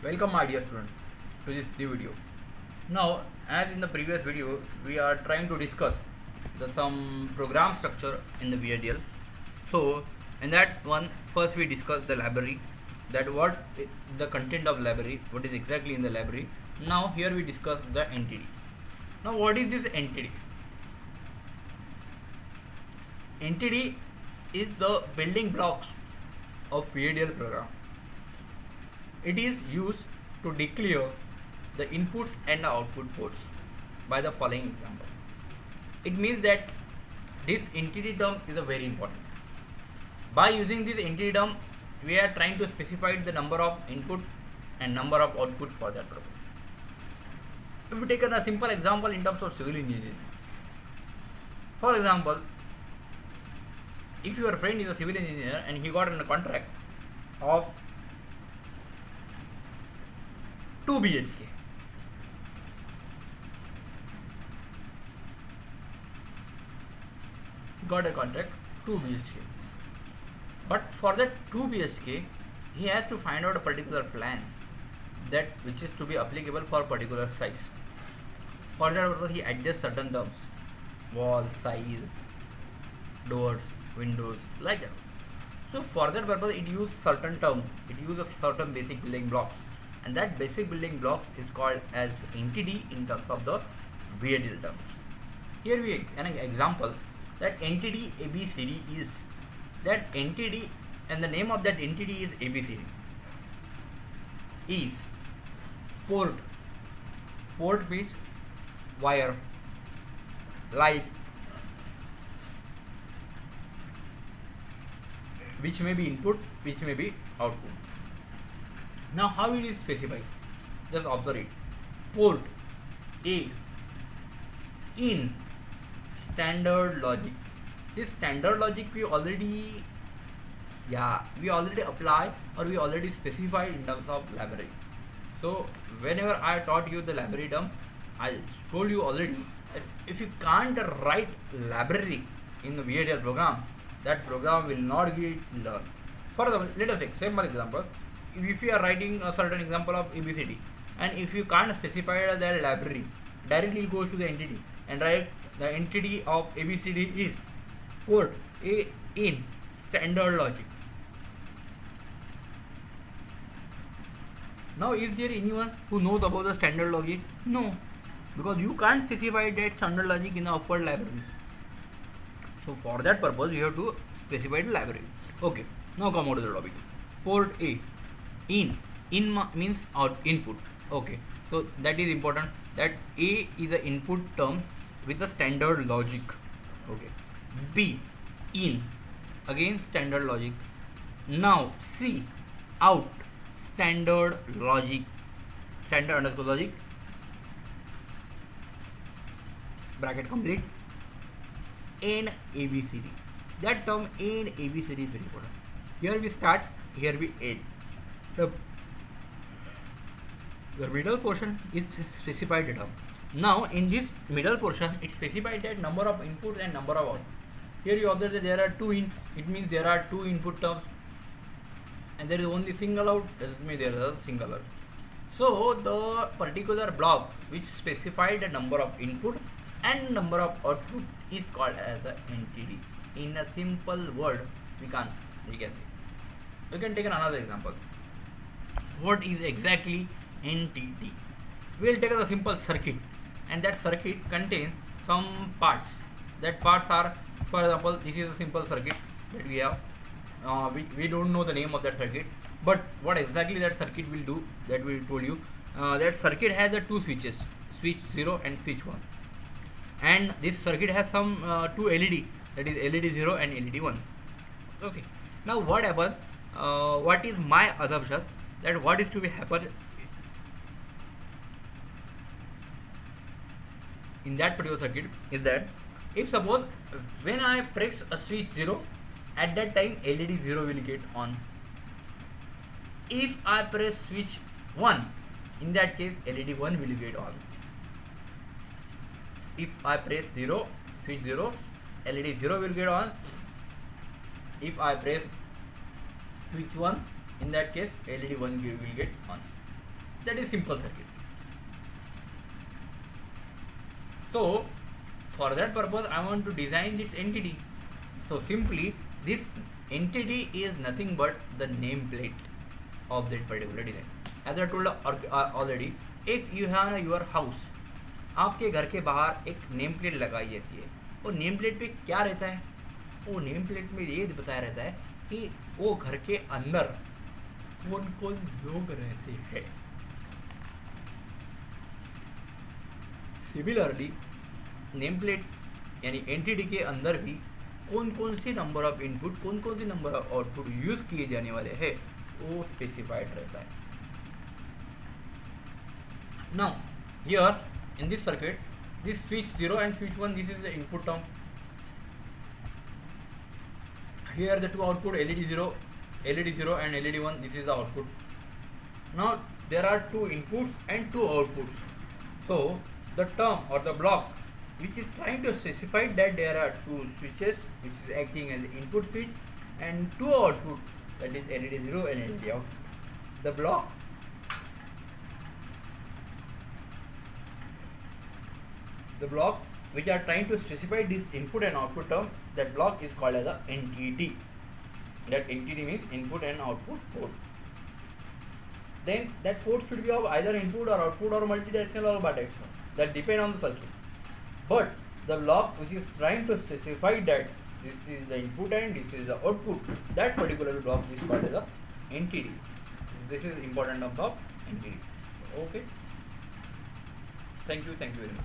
Welcome my dear students to this new video. Now, as in the previous video, we are trying to discuss some program structure in the VHDL. So, in that one, first we discuss the library, that what the content of library, what is exactly in the library. Now, here we discuss the entity. Now, what is this entity? Entity is the building blocks of VHDL program. It is used to declare the inputs and the output ports by the following example. It means that this entity term is a very important. By using this entity term, we are trying to specify the number of input and number of output for that purpose. If we take a simple example in terms of civil engineering, for example, if your friend is a civil engineer and he got a contract of 2 BHK, got a contract 2 BHK, but for that 2 BHK he has to find out a particular plan that which is to be applicable for particular size. For that purpose he adjusts certain terms, wall size, doors, windows, like that. So for that purpose it uses certain terms, it uses certain basic building blocks, and that basic building blocks is called as entity in terms of the VHDL terms. Here we an example that entity ABCD is that entity, and the name of that entity is ABCD is port. Port means wire, light, which may be input, which may be output. Now how it is specified? Just observe it. Port A in standard logic. This standard logic we already apply, or we already specify in terms of library. So whenever I taught you the library term, I told you already that if you can't write library in the VHDL program, that program will not get learned. For example, let us take simple example. If you are writing a certain example of ABCD, and if you can't specify the library, directly goes to the entity and write the entity of ABCD is port A in standard logic. Now is there anyone who knows about the standard logic? No, because you can't specify that standard logic in the upward library. So for that purpose you have to specify the library. Okay, now come out to the topic. Port A in means out input. Okay, so that is important, that A is an input term with the standard logic. Okay, B in, again standard logic. Now C out, standard logic, standard underscore logic, bracket complete, and ABCD. That term and ABCD is very important. Here we start, here we end. The middle portion is specified term. Now in this middle portion it specifies that number of inputs and number of outputs. Here you observe that there are 2 in, it means there are 2 input terms, and there is only single out, that means there is a single out. So the particular block which specifies the number of input and number of output is called as an entity. In a simple word we can say. We can take another example. What is exactly entity? We will take a simple circuit, and that circuit contains some parts. That parts are, for example, this is a simple circuit that we have. We don't know the name of that circuit, but what exactly that circuit will do, that we told you. That circuit has the 2 switches, switch 0 and switch 1, and this circuit has some 2 LED, that is LED 0 and LED 1. Okay, now what happens? What is my assumption that what is to be happen in that particular circuit is that if suppose when I press a switch 0, at that time LED 0 will get on. If I press switch 1, in that case LED 1 will get on. If I press 0, switch 0, LED 0 will get on. If I press switch 1, in that case LED 1 will get on. that is simple circuit. So for that purpose I want to design this entity. So simply this entity is nothing but the nameplate of that particular design. As I told already, if you have your house, आपके घर के बाहर एक name plate लगाई जाती है. वो name plate पे क्या रहता है? वो नेम प्लेट में ये बताया रहता है कि वो घर के अंदर कौन कौन लोग रहते हैं. सिमिलरली नेम प्लेट यानी एंटिटी के अंदर भी कौन कौन सी नंबर ऑफ इनपुट, कौन कौन सी नंबर ऑफ आउटपुट यूज किए जाने वाले हैं वो स्पेसिफाइड रहता है. Now here in this circuit, this switch 0 and switch 1, this is the input term. Here the two output LED 0 and LED 1, this is the output. Now there are two inputs and two outputs. So the term or the block which is trying to specify that there are two switches which is acting as the input switch and two output, that is LED 0 and LED out. The block which are trying to specify this input and output term, that block is called as a entity. That entity means input and output port. Then that port should be of either input or output or multidirectional or bidirectional. That depend on the circuit. But the block which is trying to specify that this is the input and this is the output, that particular block is called as a entity. This is important of the entity. Okay. Thank you very much.